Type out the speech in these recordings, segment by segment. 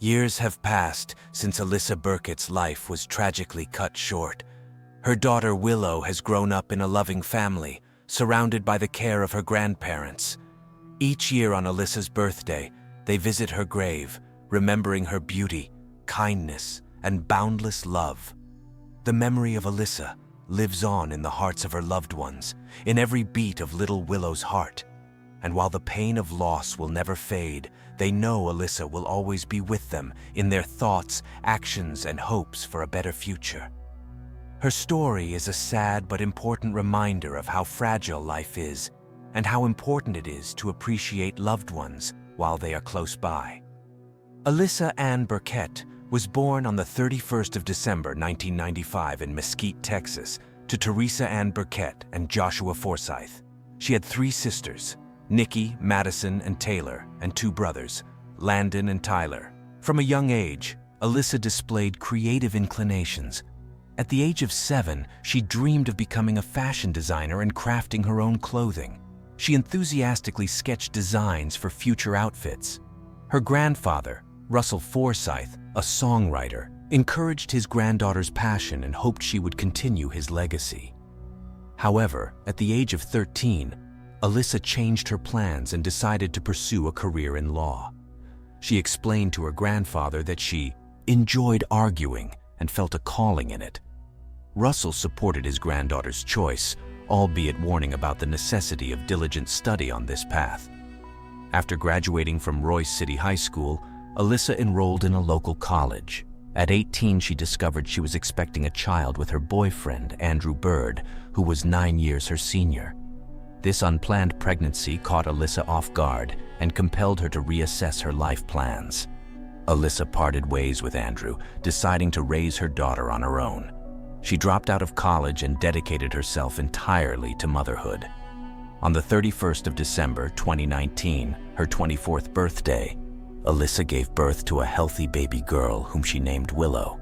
Years have passed since Alyssa Burkett's life was tragically cut short. Her daughter Willow has grown up in a loving family, surrounded by the care of her grandparents. Each year on Alyssa's birthday, they visit her grave, remembering her beauty, kindness, and boundless love. The memory of Alyssa lives on in the hearts of her loved ones, in every beat of little Willow's heart. And while the pain of loss will never fade, they know Alyssa will always be with them in their thoughts, actions, and hopes for a better future. Her story is a sad but important reminder of how fragile life is and how important it is to appreciate loved ones while they are close by. Alissa Ann Burkett was born on the 31st of December 1995 in Mesquite, Texas, to Teresa Ann Burkett and Joshua Forsyth. She had 3 sisters, Nikki, Madison, and Taylor, and 2 brothers, Landon and Tyler. From a young age, Alyssa displayed creative inclinations. At the age of 7, she dreamed of becoming a fashion designer and crafting her own clothing. She enthusiastically sketched designs for future outfits. Her grandfather, Russell Forsyth, a songwriter, encouraged his granddaughter's passion and hoped she would continue his legacy. However, at the age of 13, Alyssa changed her plans and decided to pursue a career in law. She explained to her grandfather that she enjoyed arguing and felt a calling in it. Russell supported his granddaughter's choice, albeit warning about the necessity of diligent study on this path. After graduating from Royce City High School, Alyssa enrolled in a local college. At 18, she discovered she was expecting a child with her boyfriend, Andrew Bird, who was 9 years her senior. This unplanned pregnancy caught Alyssa off guard and compelled her to reassess her life plans. Alyssa parted ways with Andrew, deciding to raise her daughter on her own. She dropped out of college and dedicated herself entirely to motherhood. On the 31st of December 2019, her 24th birthday, Alyssa gave birth to a healthy baby girl whom she named Willow.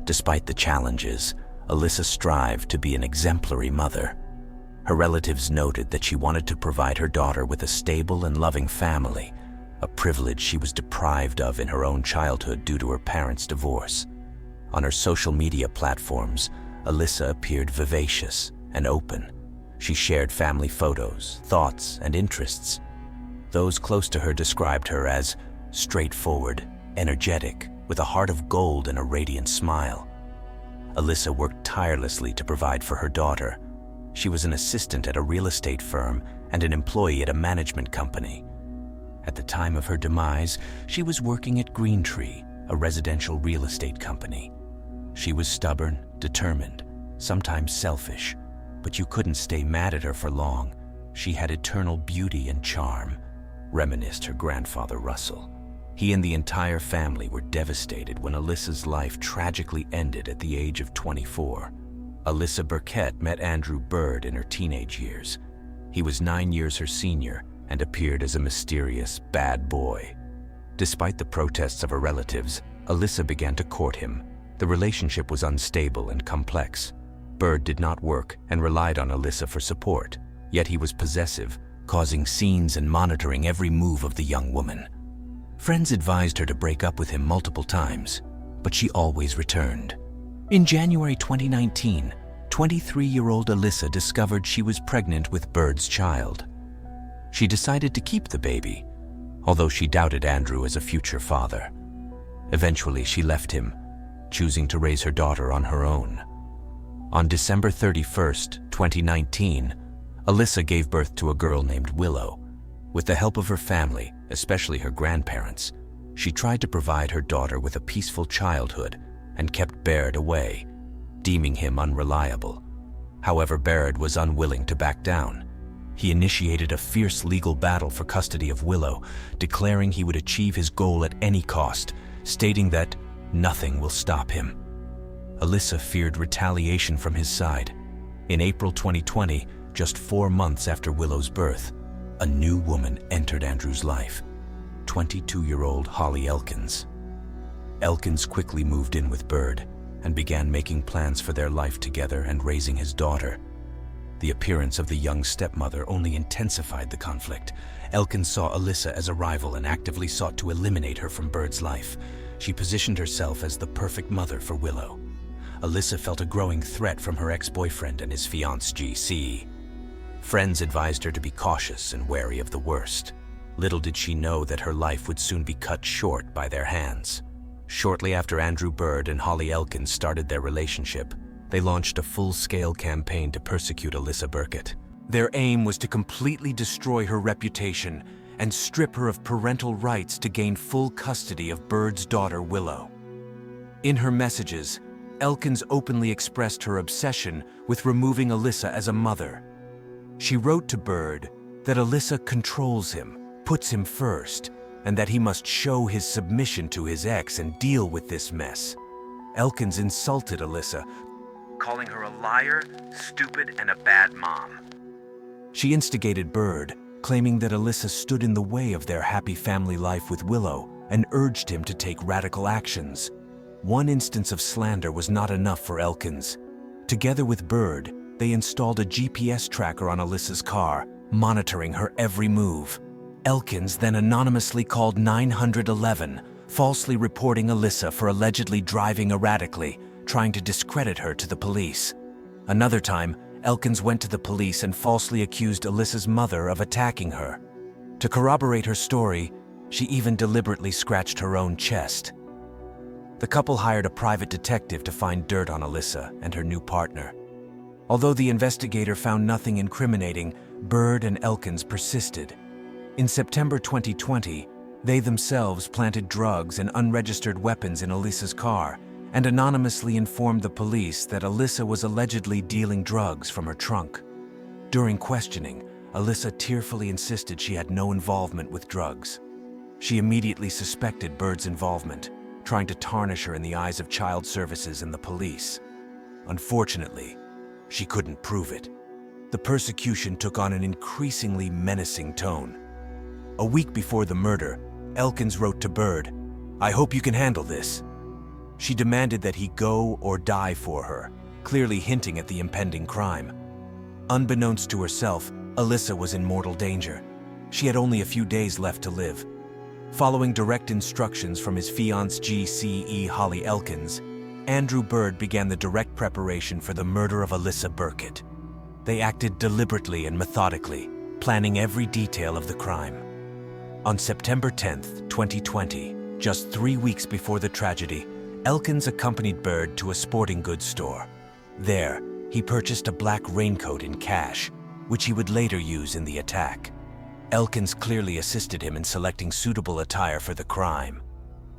Despite the challenges, Alyssa strived to be an exemplary mother. Her relatives noted that she wanted to provide her daughter with a stable and loving family, a privilege she was deprived of in her own childhood due to her parents' divorce. On her social media platforms, Alyssa appeared vivacious and open. She shared family photos, thoughts, and interests. Those close to her described her as straightforward, energetic, with a heart of gold and a radiant smile. Alyssa worked tirelessly to provide for her daughter. She was an assistant at a real estate firm and an employee at a management company. At the time of her demise, she was working at Greentree, a residential real estate company. She was stubborn, determined, sometimes selfish, but you couldn't stay mad at her for long. She had eternal beauty and charm, reminisced her grandfather Russell. He and the entire family were devastated when Alyssa's life tragically ended at the age of 24. Alyssa Burkett met Andrew Bird in her teenage years. He was 9 years her senior and appeared as a mysterious, bad boy. Despite the protests of her relatives, Alyssa began to court him. The relationship was unstable and complex. Bird did not work and relied on Alyssa for support, yet he was possessive, causing scenes and monitoring every move of the young woman. Friends advised her to break up with him multiple times, but she always returned. In January 2019, 23-year-old Alyssa discovered she was pregnant with Bird's child. She decided to keep the baby, although she doubted Andrew as a future father. Eventually, she left him, choosing to raise her daughter on her own. On December 31st, 2019, Alyssa gave birth to a girl named Willow. With the help of her family, especially her grandparents, she tried to provide her daughter with a peaceful childhood and kept Baird away, deeming him unreliable. However, Baird was unwilling to back down. He initiated a fierce legal battle for custody of Willow, declaring he would achieve his goal at any cost, stating that nothing will stop him. Alyssa feared retaliation from his side. In April 2020, just 4 months after Willow's birth, a new woman entered Andrew's life, 22-year-old Holly Elkins. Elkins quickly moved in with Bird and began making plans for their life together and raising his daughter. The appearance of the young stepmother only intensified the conflict. Elkins saw Alyssa as a rival and actively sought to eliminate her from Bird's life. She positioned herself as the perfect mother for Willow. Alyssa felt a growing threat from her ex-boyfriend and his fiancée, GC. Friends advised her to be cautious and wary of the worst. Little did she know that her life would soon be cut short by their hands. Shortly after Andrew Bird and Holly Elkins started their relationship, they launched a full-scale campaign to persecute Alyssa Burkett. Their aim was to completely destroy her reputation and strip her of parental rights to gain full custody of Bird's daughter, Willow. In her messages, Elkins openly expressed her obsession with removing Alyssa as a mother. She wrote to Bird that Alyssa controls him, puts him first, and that he must show his submission to his ex and deal with this mess. Elkins insulted Alyssa, calling her a liar, stupid, and a bad mom. She instigated Bird, claiming that Alyssa stood in the way of their happy family life with Willow and urged him to take radical actions. One instance of slander was not enough for Elkins. Together with Bird, they installed a GPS tracker on Alyssa's car, monitoring her every move. Elkins then anonymously called 911, falsely reporting Alyssa for allegedly driving erratically, trying to discredit her to the police. Another time, Elkins went to the police and falsely accused Alyssa's mother of attacking her. To corroborate her story, she even deliberately scratched her own chest. The couple hired a private detective to find dirt on Alyssa and her new partner. Although the investigator found nothing incriminating, Bird and Elkins persisted. In September 2020, they themselves planted drugs and unregistered weapons in Alyssa's car and anonymously informed the police that Alyssa was allegedly dealing drugs from her trunk. During questioning, Alyssa tearfully insisted she had no involvement with drugs. She immediately suspected Bird's involvement, trying to tarnish her in the eyes of child services and the police. Unfortunately, she couldn't prove it. The persecution took on an increasingly menacing tone. A week before the murder, Elkins wrote to Bird, "I hope you can handle this." She demanded that he go or die for her, clearly hinting at the impending crime. Unbeknownst to herself, Alyssa was in mortal danger. She had only a few days left to live. Following direct instructions from his fiancée GCE Holly Elkins, Andrew Bird began the direct preparation for the murder of Alyssa Burkett. They acted deliberately and methodically, planning every detail of the crime. On September 10th, 2020, just 3 weeks before the tragedy, Elkins accompanied Bird to a sporting goods store. There, he purchased a black raincoat in cash, which he would later use in the attack. Elkins clearly assisted him in selecting suitable attire for the crime.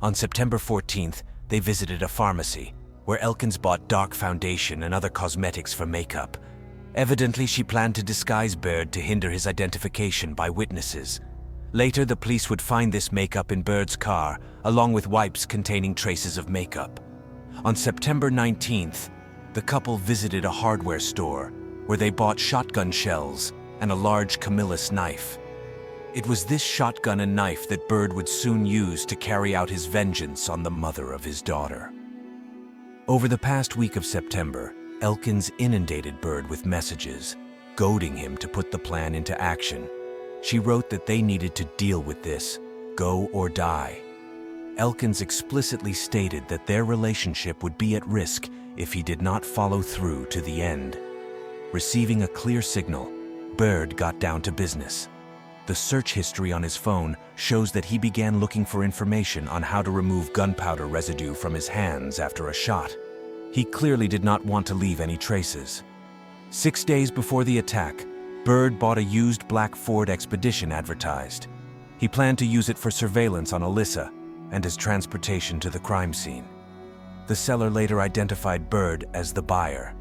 On September 14th, they visited a pharmacy, where Elkins bought dark foundation and other cosmetics for makeup. Evidently, she planned to disguise Bird to hinder his identification by witnesses. Later, the police would find this makeup in Bird's car, along with wipes containing traces of makeup. On September 19th, the couple visited a hardware store, where they bought shotgun shells and a large Camillus knife. It was this shotgun and knife that Bird would soon use to carry out his vengeance on the mother of his daughter. Over the past week of September, Elkins inundated Bird with messages, goading him to put the plan into action. She wrote that they needed to deal with this, go or die. Elkins explicitly stated that their relationship would be at risk if he did not follow through to the end. Receiving a clear signal, Bird got down to business. The search history on his phone shows that he began looking for information on how to remove gunpowder residue from his hands after a shot. He clearly did not want to leave any traces. 6 days before the attack, Bird bought a used black Ford Expedition advertised. He planned to use it for surveillance on Alyssa and as transportation to the crime scene. The seller later identified Bird as the buyer.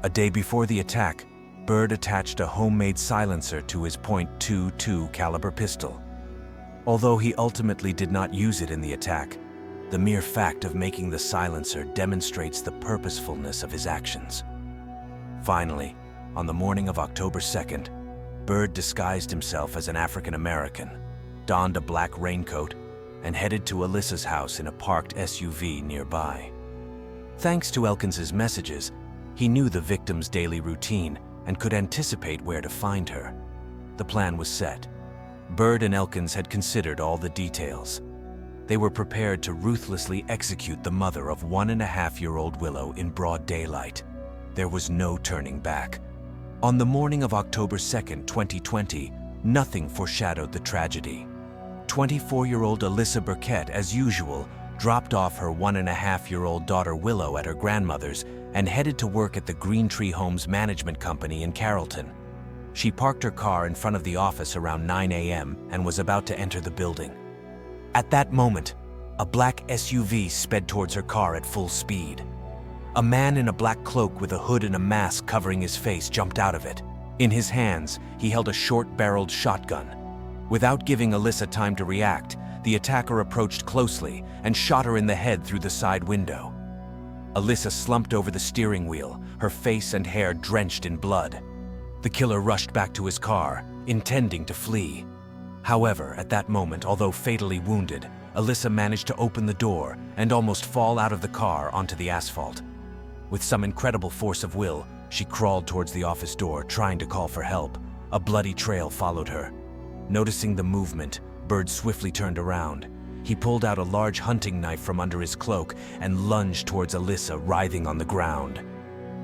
A day before the attack, Bird attached a homemade silencer to his .22 caliber pistol. Although he ultimately did not use it in the attack, the mere fact of making the silencer demonstrates the purposefulness of his actions. Finally, on the morning of October 2nd, Bird disguised himself as an African American, donned a black raincoat, and headed to Alyssa's house in a parked SUV nearby. Thanks to Elkins's messages, he knew the victim's daily routine and could anticipate where to find her. The plan was set. Bird and Elkins had considered all the details. They were prepared to ruthlessly execute the mother of 1.5-year-old Willow in broad daylight. There was no turning back. On the morning of October 2nd, 2020, nothing foreshadowed the tragedy. 24-year-old Alyssa Burkett, as usual, dropped off her 1.5-year-old daughter Willow at her grandmother's and headed to work at the Green Tree Homes Management Company in Carrollton. She parked her car in front of the office around 9 a.m. and was about to enter the building. At that moment, a black SUV sped towards her car at full speed. A man in a black cloak with a hood and a mask covering his face jumped out of it. In his hands, he held a short-barreled shotgun. Without giving Alyssa time to react, the attacker approached closely and shot her in the head through the side window. Alyssa slumped over the steering wheel, her face and hair drenched in blood. The killer rushed back to his car, intending to flee. However, at that moment, although fatally wounded, Alyssa managed to open the door and almost fall out of the car onto the asphalt. With some incredible force of will, she crawled towards the office door, trying to call for help. A bloody trail followed her. Noticing the movement, Bird swiftly turned around. He pulled out a large hunting knife from under his cloak and lunged towards Alyssa, writhing on the ground.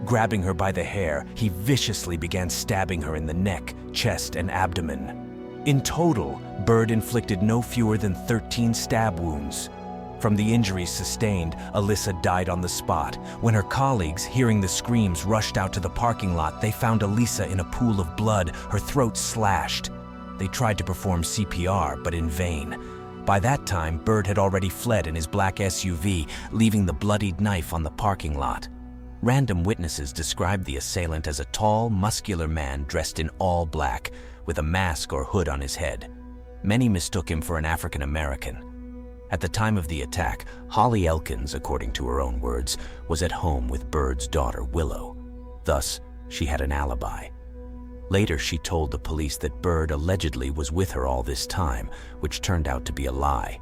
Grabbing her by the hair, he viciously began stabbing her in the neck, chest, and abdomen. In total, Bird inflicted no fewer than 13 stab wounds. From the injuries sustained, Alyssa died on the spot. When her colleagues, hearing the screams, rushed out to the parking lot, they found Alyssa in a pool of blood, her throat slashed. They tried to perform CPR, but in vain. By that time, Bird had already fled in his black SUV, leaving the bloodied knife on the parking lot. Random witnesses described the assailant as a tall, muscular man dressed in all black, with a mask or hood on his head. Many mistook him for an African American. At the time of the attack, Holly Elkins, according to her own words, was at home with Bird's daughter, Willow. Thus, she had an alibi. Later, she told the police that Bird allegedly was with her all this time, which turned out to be a lie.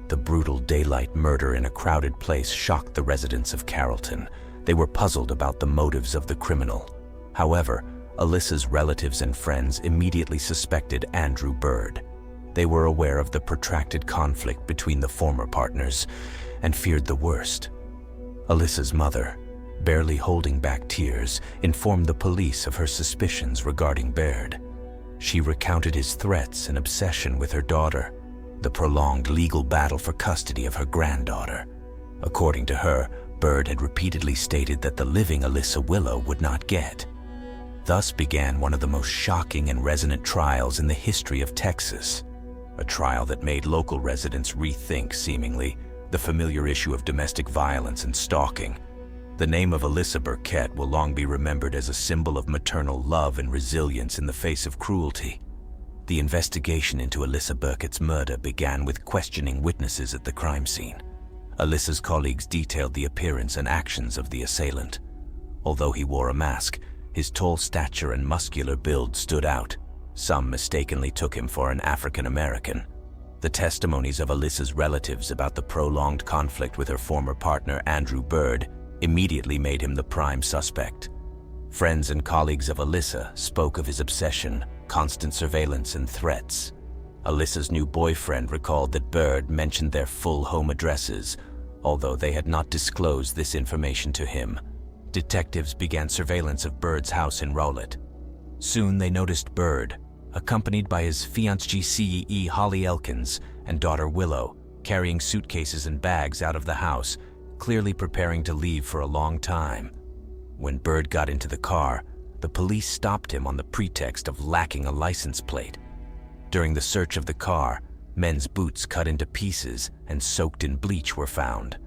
The brutal daylight murder in a crowded place shocked the residents of Carrollton. They were puzzled about the motives of the criminal. However, Alyssa's relatives and friends immediately suspected Andrew Bird. They were aware of the protracted conflict between the former partners and feared the worst. Alyssa's mother, barely holding back tears, informed the police of her suspicions regarding Bird. She recounted his threats and obsession with her daughter, the prolonged legal battle for custody of her granddaughter. According to her, Bird had repeatedly stated that the living Alyssa Willow would not get. Thus began one of the most shocking and resonant trials in the history of Texas. A trial that made local residents rethink, seemingly, the familiar issue of domestic violence and stalking. The name of Alyssa Burkett will long be remembered as a symbol of maternal love and resilience in the face of cruelty. The investigation into Alyssa Burkett's murder began with questioning witnesses at the crime scene. Alyssa's colleagues detailed the appearance and actions of the assailant. Although he wore a mask, his tall stature and muscular build stood out. Some mistakenly took him for an African American. The testimonies of Alyssa's relatives about the prolonged conflict with her former partner, Andrew Bird, immediately made him the prime suspect. Friends and colleagues of Alyssa spoke of his obsession, constant surveillance, and threats. Alyssa's new boyfriend recalled that Bird mentioned their full home addresses, although they had not disclosed this information to him. Detectives began surveillance of Bird's house in Rowlett. Soon they noticed Bird, accompanied by his fiancée CEE Holly Elkins and daughter Willow, carrying suitcases and bags out of the house, clearly preparing to leave for a long time. When Bird got into the car, the police stopped him on the pretext of lacking a license plate. During the search of the car, men's boots cut into pieces and soaked in bleach were found.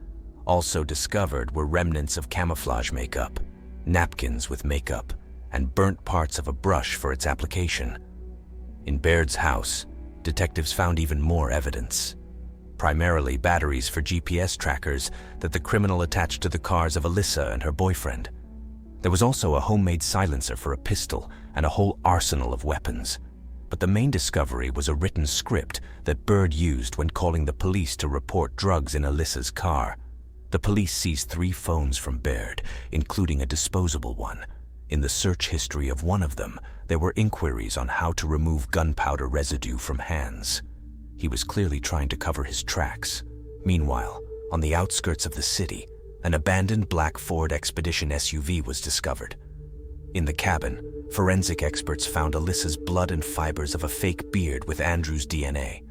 Also discovered were remnants of camouflage makeup, napkins with makeup, and burnt parts of a brush for its application. In Baird's house, detectives found even more evidence. Primarily batteries for GPS trackers that the criminal attached to the cars of Alyssa and her boyfriend. There was also a homemade silencer for a pistol and a whole arsenal of weapons. But the main discovery was a written script that Bird used when calling the police to report drugs in Alyssa's car. The police seized 3 phones from Bird, including a disposable one. In the search history of one of them, there were inquiries on how to remove gunpowder residue from hands. He was clearly trying to cover his tracks. Meanwhile, on the outskirts of the city, an abandoned black Ford Expedition SUV was discovered. In the cabin, forensic experts found Alyssa's blood and fibers of a fake beard with Andrew's DNA.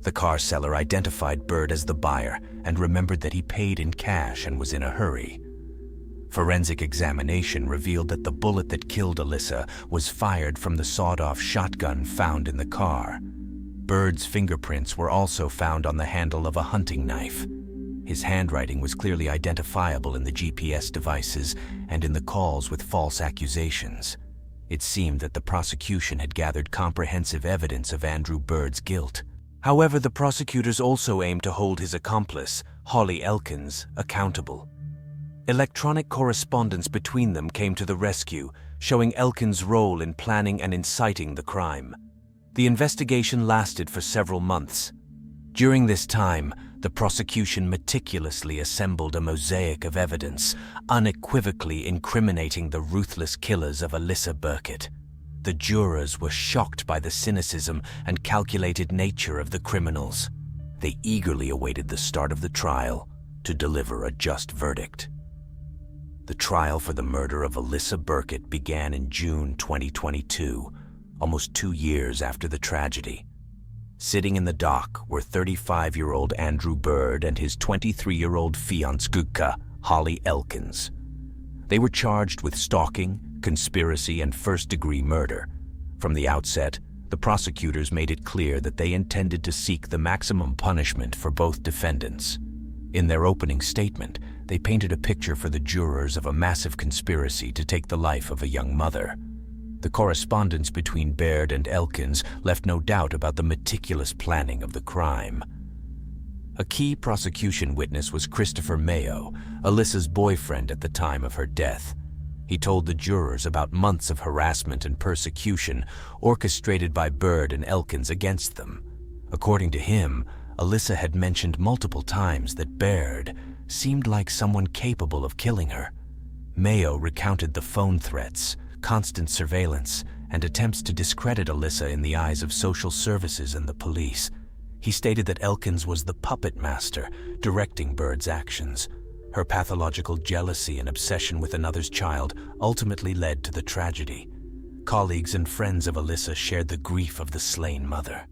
The car seller identified Bird as the buyer and remembered that he paid in cash and was in a hurry. Forensic examination revealed that the bullet that killed Alyssa was fired from the sawed-off shotgun found in the car. Bird's fingerprints were also found on the handle of a hunting knife. His handwriting was clearly identifiable in the GPS devices and in the calls with false accusations. It seemed that the prosecution had gathered comprehensive evidence of Andrew Bird's guilt. However, the prosecutors also aimed to hold his accomplice, Holly Elkins, accountable. Electronic correspondence between them came to the rescue, showing Elkins' role in planning and inciting the crime. The investigation lasted for several months. During this time, the prosecution meticulously assembled a mosaic of evidence, unequivocally incriminating the ruthless killers of Alyssa Burkett. The jurors were shocked by the cynicism and calculated nature of the criminals. They eagerly awaited the start of the trial to deliver a just verdict. The trial for the murder of Alyssa Burkett began in June 2022, almost 2 years after the tragedy. Sitting in the dock were 35-year-old Andrew Bird and his 23-year-old fiancée, Holly Elkins. They were charged with stalking, conspiracy, and first-degree murder. From the outset, the prosecutors made it clear that they intended to seek the maximum punishment for both defendants. In their opening statement, they painted a picture for the jurors of a massive conspiracy to take the life of a young mother. The correspondence between Baird and Elkins left no doubt about the meticulous planning of the crime. A key prosecution witness was Christopher Mayo, Alyssa's boyfriend at the time of her death. He told the jurors about months of harassment and persecution orchestrated by Bird and Elkins against them. According to him, Alyssa had mentioned multiple times that Baird seemed like someone capable of killing her. Mayo recounted the phone threats, constant surveillance, and attempts to discredit Alyssa in the eyes of social services and the police. He stated that Elkins was the puppet master, directing Bird's actions. Her pathological jealousy and obsession with another's child ultimately led to the tragedy. Colleagues and friends of Alyssa shared the grief of the slain mother.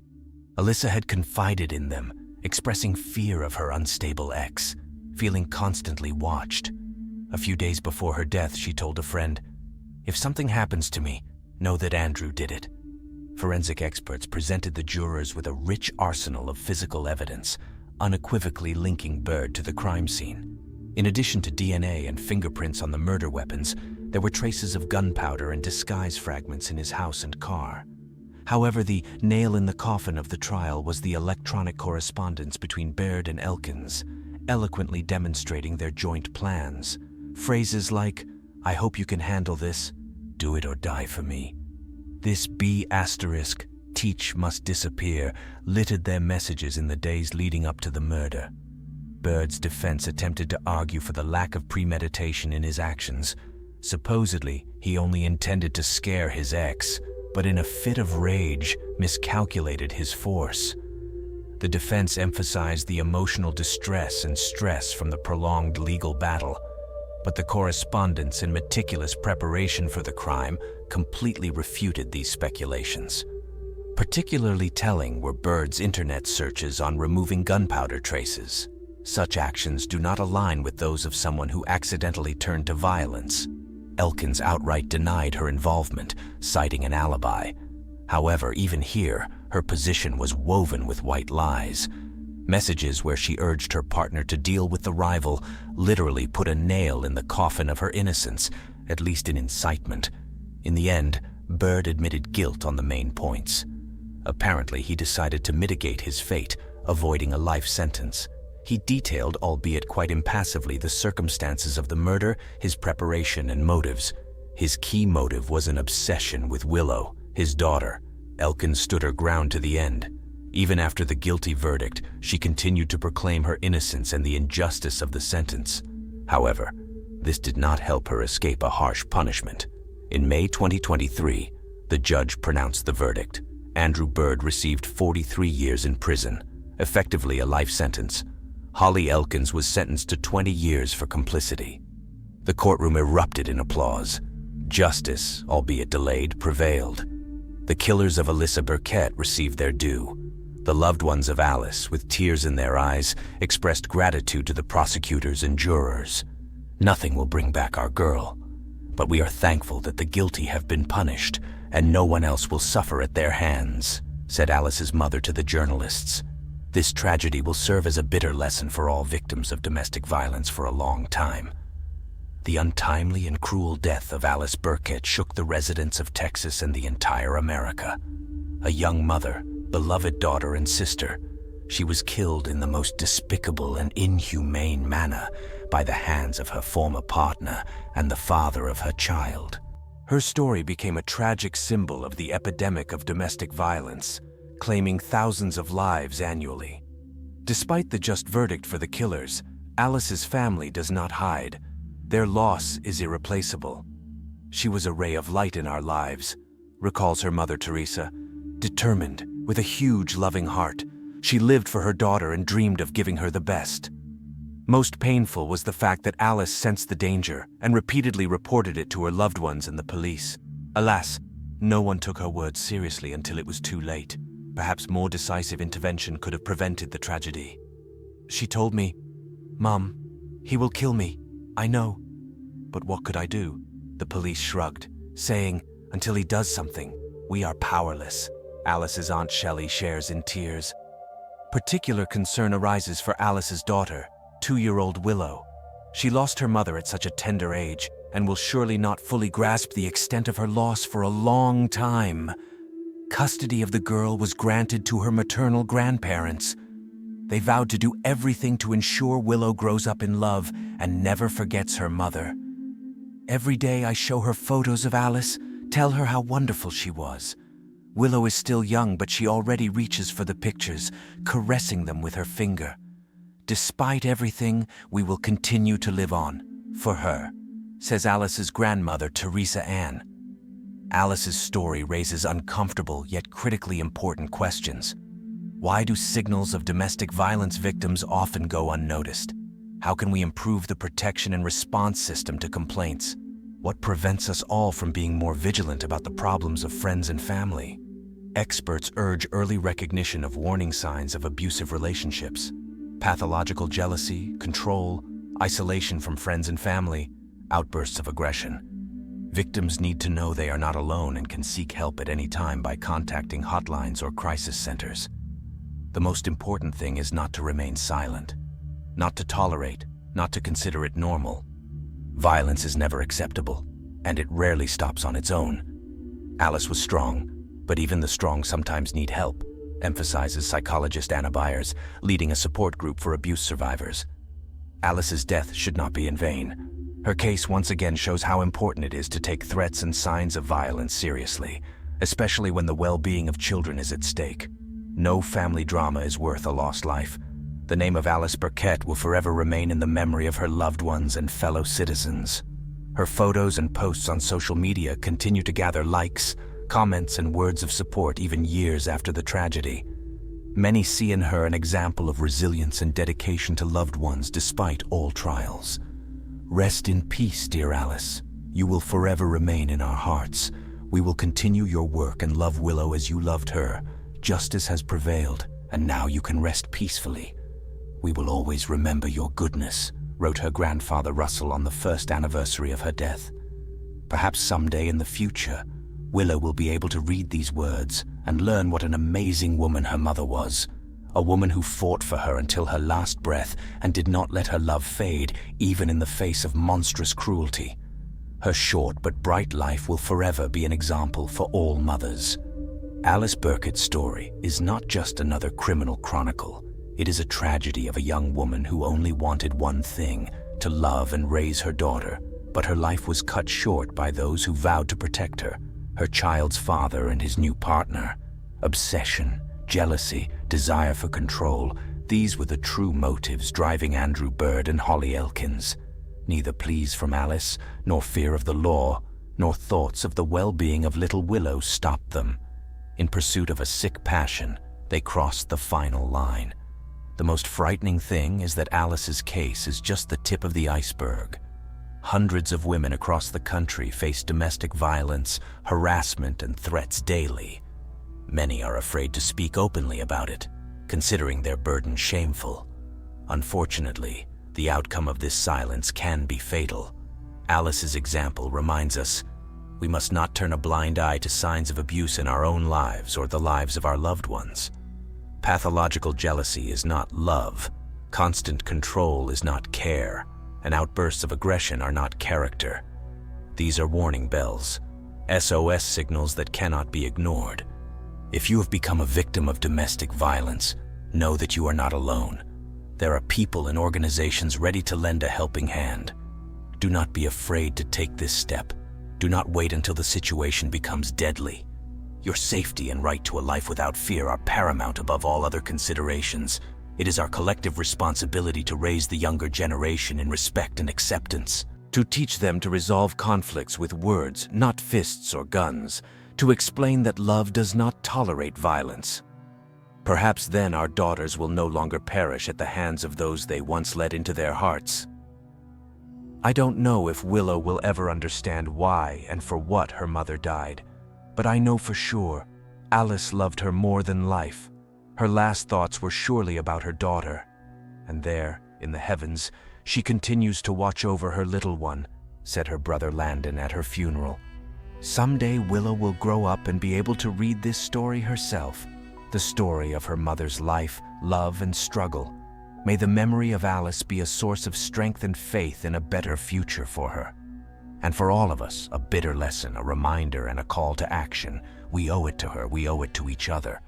Alyssa had confided in them, expressing fear of her unstable ex, feeling constantly watched. A few days before her death, she told a friend, "If something happens to me, know that Andrew did it." Forensic experts presented the jurors with a rich arsenal of physical evidence, unequivocally linking Bird to the crime scene. In addition to DNA and fingerprints on the murder weapons, there were traces of gunpowder and disguise fragments in his house and car. However, the nail in the coffin of the trial was the electronic correspondence between Baird and Elkins, eloquently demonstrating their joint plans. Phrases like, "I hope you can handle this," "Do it or die for me," "This B***, teach must disappear," littered their messages in the days leading up to the murder. Bird's defense attempted to argue for the lack of premeditation in his actions. Supposedly, he only intended to scare his ex, but in a fit of rage, miscalculated his force. The defense emphasized the emotional distress and stress from the prolonged legal battle, but the correspondence and meticulous preparation for the crime completely refuted these speculations. Particularly telling were Bird's internet searches on removing gunpowder traces. Such actions do not align with those of someone who accidentally turned to violence. Elkins outright denied her involvement, citing an alibi. However, even here, her position was woven with white lies. Messages where she urged her partner to deal with the rival literally put a nail in the coffin of her innocence, at least in incitement. In the end, Bird admitted guilt on the main points. Apparently, he decided to mitigate his fate, avoiding a life sentence. He detailed, albeit quite impassively, the circumstances of the murder, his preparation, and motives. His key motive was an obsession with Willow, his daughter. Elkins stood her ground to the end. Even after the guilty verdict, she continued to proclaim her innocence and the injustice of the sentence. However, this did not help her escape a harsh punishment. In May 2023, the judge pronounced the verdict. Andrew Bird received 43 years in prison, effectively a life sentence. Holly Elkins was sentenced to 20 years for complicity. The courtroom erupted in applause. Justice, albeit delayed, prevailed. The killers of Alyssa Burkett received their due. The loved ones of Alice, with tears in their eyes, expressed gratitude to the prosecutors and jurors. Nothing will bring back our girl, but we are thankful that the guilty have been punished and no one else will suffer at their hands, said Alice's mother to the journalists. This tragedy will serve as a bitter lesson for all victims of domestic violence for a long time. The untimely and cruel death of Alice Burkett shook the residents of Texas and the entire America. A young mother, beloved daughter and sister, she was killed in the most despicable and inhumane manner by the hands of her former partner and the father of her child. Her story became a tragic symbol of the epidemic of domestic violence, claiming thousands of lives annually. Despite the just verdict for the killers, Alice's family does not hide. Their loss is irreplaceable. She was a ray of light in our lives, recalls her mother Teresa. Determined, with a huge loving heart, she lived for her daughter and dreamed of giving her the best. Most painful was the fact that Alice sensed the danger and repeatedly reported it to her loved ones and the police. Alas, no one took her words seriously until it was too late. Perhaps more decisive intervention could have prevented the tragedy. She told me, "Mom, he will kill me, I know." But what could I do? The police shrugged, saying, "Until he does something, we are powerless," Alice's Aunt Shelley shares in tears. Particular concern arises for Alice's daughter, 2-year-old Willow. She lost her mother at such a tender age and will surely not fully grasp the extent of her loss for a long time. Custody of the girl was granted to her maternal grandparents. They vowed to do everything to ensure Willow grows up in love and never forgets her mother. Every day I show her photos of Alice, tell her how wonderful she was. Willow is still young, but she already reaches for the pictures, caressing them with her finger. Despite everything, we will continue to live on, for her, says Alice's grandmother, Teresa Ann. Alice's story raises uncomfortable yet critically important questions. Why do signals of domestic violence victims often go unnoticed? How can we improve the protection and response system to complaints? What prevents us all from being more vigilant about the problems of friends and family? Experts urge early recognition of warning signs of abusive relationships, pathological jealousy, control, isolation from friends and family, outbursts of aggression. Victims need to know they are not alone and can seek help at any time by contacting hotlines or crisis centers. The most important thing is not to remain silent, not to tolerate, not to consider it normal. Violence is never acceptable, and it rarely stops on its own. Alice was strong, but even the strong sometimes need help, emphasizes psychologist Anna Byers, leading a support group for abuse survivors. Alice's death should not be in vain. Her case once again shows how important it is to take threats and signs of violence seriously, especially when the well-being of children is at stake. No family drama is worth a lost life. The name of Alice Burkett will forever remain in the memory of her loved ones and fellow citizens. Her photos and posts on social media continue to gather likes, comments, and words of support even years after the tragedy. Many see in her an example of resilience and dedication to loved ones despite all trials. Rest in peace, dear Alice. You will forever remain in our hearts. We will continue your work and love Willow as you loved her. Justice has prevailed, and now you can rest peacefully. We will always remember your goodness, wrote her grandfather Russell on the first anniversary of her death. Perhaps someday in the future, Willow will be able to read these words and learn what an amazing woman her mother was. A woman who fought for her until her last breath and did not let her love fade, even in the face of monstrous cruelty. Her short but bright life will forever be an example for all mothers. Alice Burkett's story is not just another criminal chronicle. It is a tragedy of a young woman who only wanted one thing, to love and raise her daughter, but her life was cut short by those who vowed to protect her, her child's father and his new partner. Obsession, jealousy, desire for control, these were the true motives driving Andrew Bird and Holly Elkins. Neither pleas from Alice, nor fear of the law, nor thoughts of the well-being of little Willow stopped them. In pursuit of a sick passion, they crossed the final line. The most frightening thing is that Alice's case is just the tip of the iceberg. Hundreds of women across the country face domestic violence, harassment, and threats daily. Many are afraid to speak openly about it, considering their burden shameful. Unfortunately, the outcome of this silence can be fatal. Alice's example reminds us we must not turn a blind eye to signs of abuse in our own lives or the lives of our loved ones. Pathological jealousy is not love. Constant control is not care. And outbursts of aggression are not character. These are warning bells, SOS signals that cannot be ignored. If you have become a victim of domestic violence, know that you are not alone. There are people and organizations ready to lend a helping hand. Do not be afraid to take this step. Do not wait until the situation becomes deadly. Your safety and right to a life without fear are paramount above all other considerations. It is our collective responsibility to raise the younger generation in respect and acceptance, to teach them to resolve conflicts with words, not fists or guns, to explain that love does not tolerate violence. Perhaps then our daughters will no longer perish at the hands of those they once let into their hearts. I don't know if Willow will ever understand why and for what her mother died, but I know for sure Alice loved her more than life. Her last thoughts were surely about her daughter, and there, in the heavens, she continues to watch over her little one, said her brother Landon at her funeral. Someday Willow will grow up and be able to read this story herself, the story of her mother's life, love, and struggle. May the memory of Alice be a source of strength and faith in a better future for her. And for all of us, a bitter lesson, a reminder, and a call to action. We owe it to her, we owe it to each other.